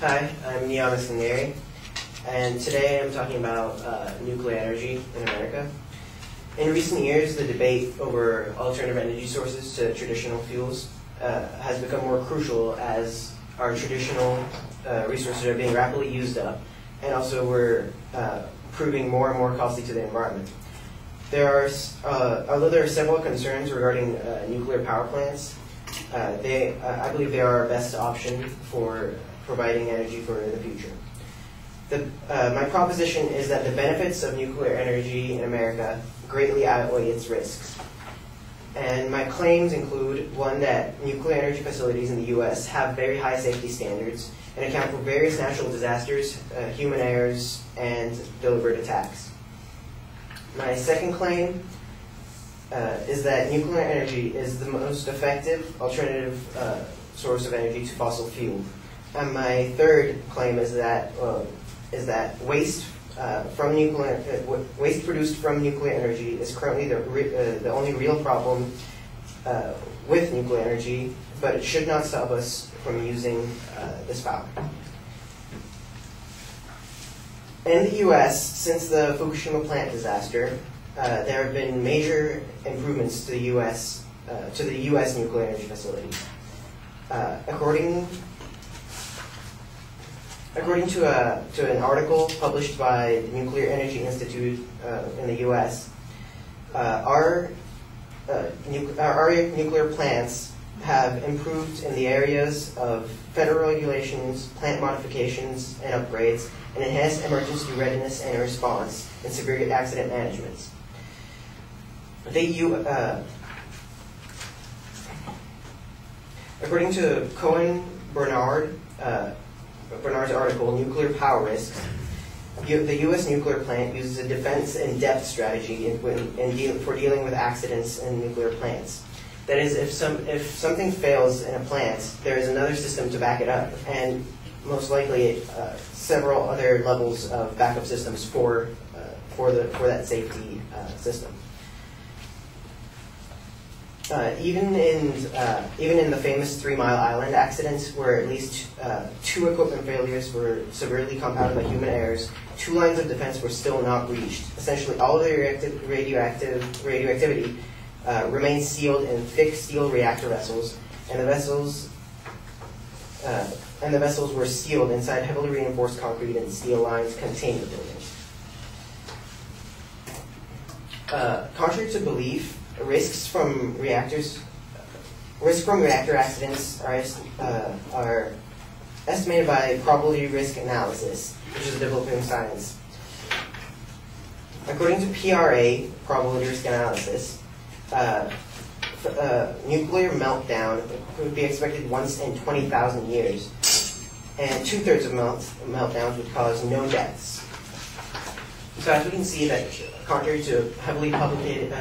Hi, I'm Niam and today I'm talking about nuclear energy in America. In recent years, the debate over alternative energy sources to traditional fuels has become more crucial as our traditional resources are being rapidly used up, and also we're proving more and more costly to the environment. Although there are several concerns regarding nuclear power plants, I believe they are our best option for providing energy for the future. My proposition is that the benefits of nuclear energy in America greatly outweigh its risks. And my claims include, one, that nuclear energy facilities in the U.S. have very high safety standards and account for various natural disasters, human errors, and deliberate attacks. My second claim is that nuclear energy is the most effective alternative source of energy to fossil fuel. And my third claim is that waste produced from nuclear energy is currently the only real problem with nuclear energy, but it should not stop us from using this power. In the U.S., since the Fukushima plant disaster, there have been major improvements to the U.S. Nuclear energy facilities. According to an article published by the Nuclear Energy Institute in the U.S., our nuclear plants have improved in the areas of federal regulations, plant modifications and upgrades, and enhanced emergency readiness and response and severe accident management. According to Bernard's article, Nuclear Power Risks, the U.S. nuclear plant uses a defense in depth strategy for dealing with accidents in nuclear plants. That is, if something fails in a plant, there is another system to back it up, and most likely several other levels of backup systems for that safety system. Even in the famous 3 Mile Island accident, where at least 2 equipment failures were severely compounded by human errors, 2 lines of defense were still not reached. Essentially, all of the radioactivity remained sealed in thick steel reactor vessels, and the vessels were sealed inside heavily reinforced concrete and steel lines containing the buildings. Contrary to belief, risks from reactor accidents are estimated by probability risk analysis, which is a developing science. According to PRA, probability risk analysis, nuclear meltdown would be expected once in 20,000 years, and 2/3 of meltdowns would cause no deaths. So as we can see, that contrary to heavily publicated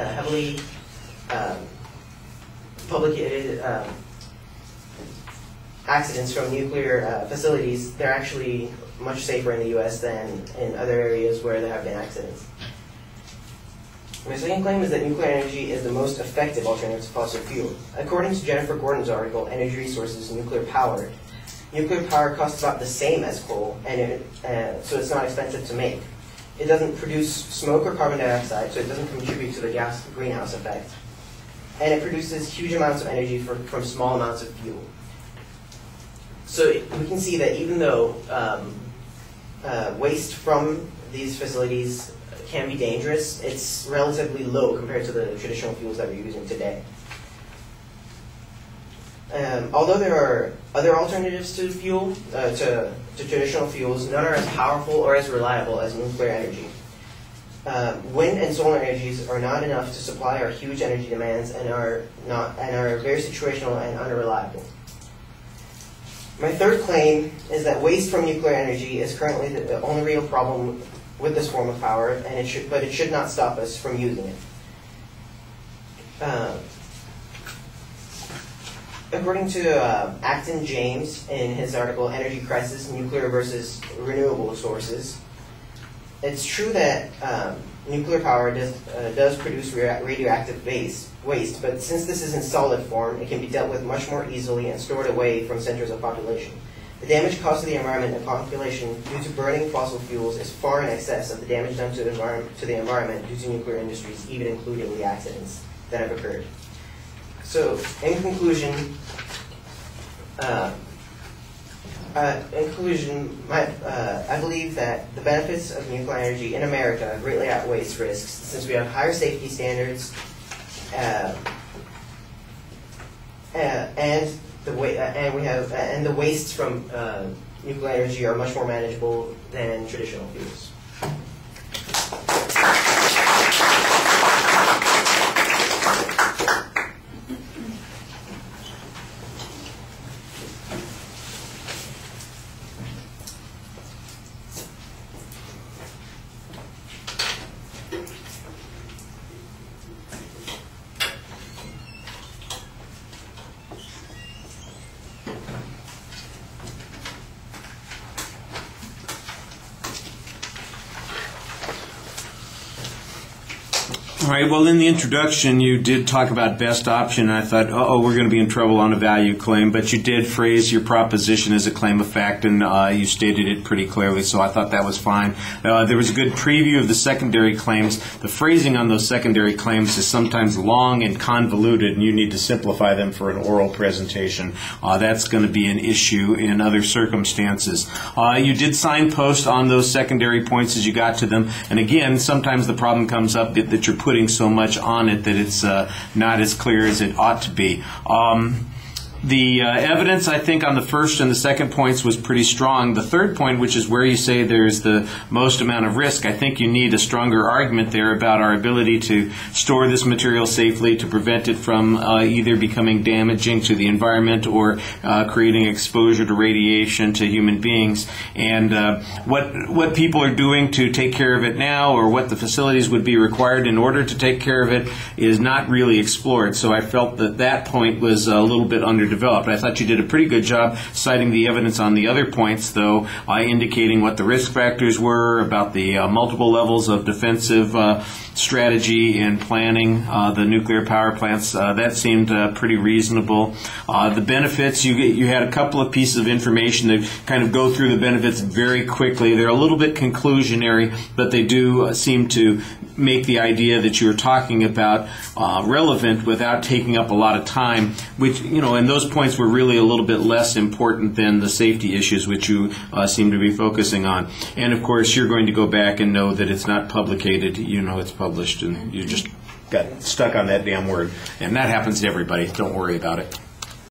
accidents from nuclear facilities, they're actually much safer in the U.S. than in other areas where there have been accidents. My second claim is that nuclear energy is the most effective alternative to fossil fuel. According to Jennifer Gordon's article, Energy Resources and Nuclear Power costs about the same as coal, and so it's not expensive to make. It doesn't produce smoke or carbon dioxide, so it doesn't contribute to the greenhouse effect. And it produces huge amounts of energy from small amounts of fuel. So we can see that even though waste from these facilities can be dangerous, it's relatively low compared to the traditional fuels that we're using today. Although there are other alternatives to fuel, to traditional fuels, none are as powerful or as reliable as nuclear energy. Wind and solar energies are not enough to supply our huge energy demands and are very situational and unreliable. My third claim is that waste from nuclear energy is currently the only real problem with this form of power, but it should not stop us from using it. According to Acton James in his article, Energy Crisis, Nuclear versus Renewable Sources, it's true that nuclear power does produce radioactive waste, but since this is in solid form, it can be dealt with much more easily and stored away from centers of population. The damage caused to the environment and population due to burning fossil fuels is far in excess of the damage done to the environment due to nuclear industries, even including the accidents that have occurred. So, in conclusion, I believe that the benefits of nuclear energy in America greatly outweighs risks, since we have higher safety standards and the wastes from nuclear energy are much more manageable than traditional fuels. All right, well, in the introduction, you did talk about best option, and I thought, we're going to be in trouble on a value claim, but you did phrase your proposition as a claim of fact, and you stated it pretty clearly, so I thought that was fine. There was a good preview of the secondary claims. The phrasing on those secondary claims is sometimes long and convoluted, and you need to simplify them for an oral presentation. That's going to be an issue in other circumstances. You did signpost on those secondary points as you got to them, and again, sometimes the problem comes up that you're putting so much on it that it's not as clear as it ought to be. The evidence, I think, on the first and the second points was pretty strong. The third point, which is where you say there's the most amount of risk, I think you need a stronger argument there about our ability to store this material safely, to prevent it from either becoming damaging to the environment or creating exposure to radiation to human beings. And what people are doing to take care of it now, or what the facilities would be required in order to take care of it, is not really explored. So I felt that that point was a little bit underdeveloped. I thought you did a pretty good job citing the evidence on the other points, though, indicating what the risk factors were, about the multiple levels of defensive strategy and planning the nuclear power plants. That seemed pretty reasonable. The benefits, you had a couple of pieces of information that kind of go through the benefits very quickly. They're a little bit conclusionary, but they do seem to make the idea that you were talking about relevant without taking up a lot of time, which, and those points were really a little bit less important than the safety issues which you seem to be focusing on. And of course, you're going to go back and know that it's not publicated, it's published, and you just got stuck on that damn word. And that happens to everybody. Don't worry about it.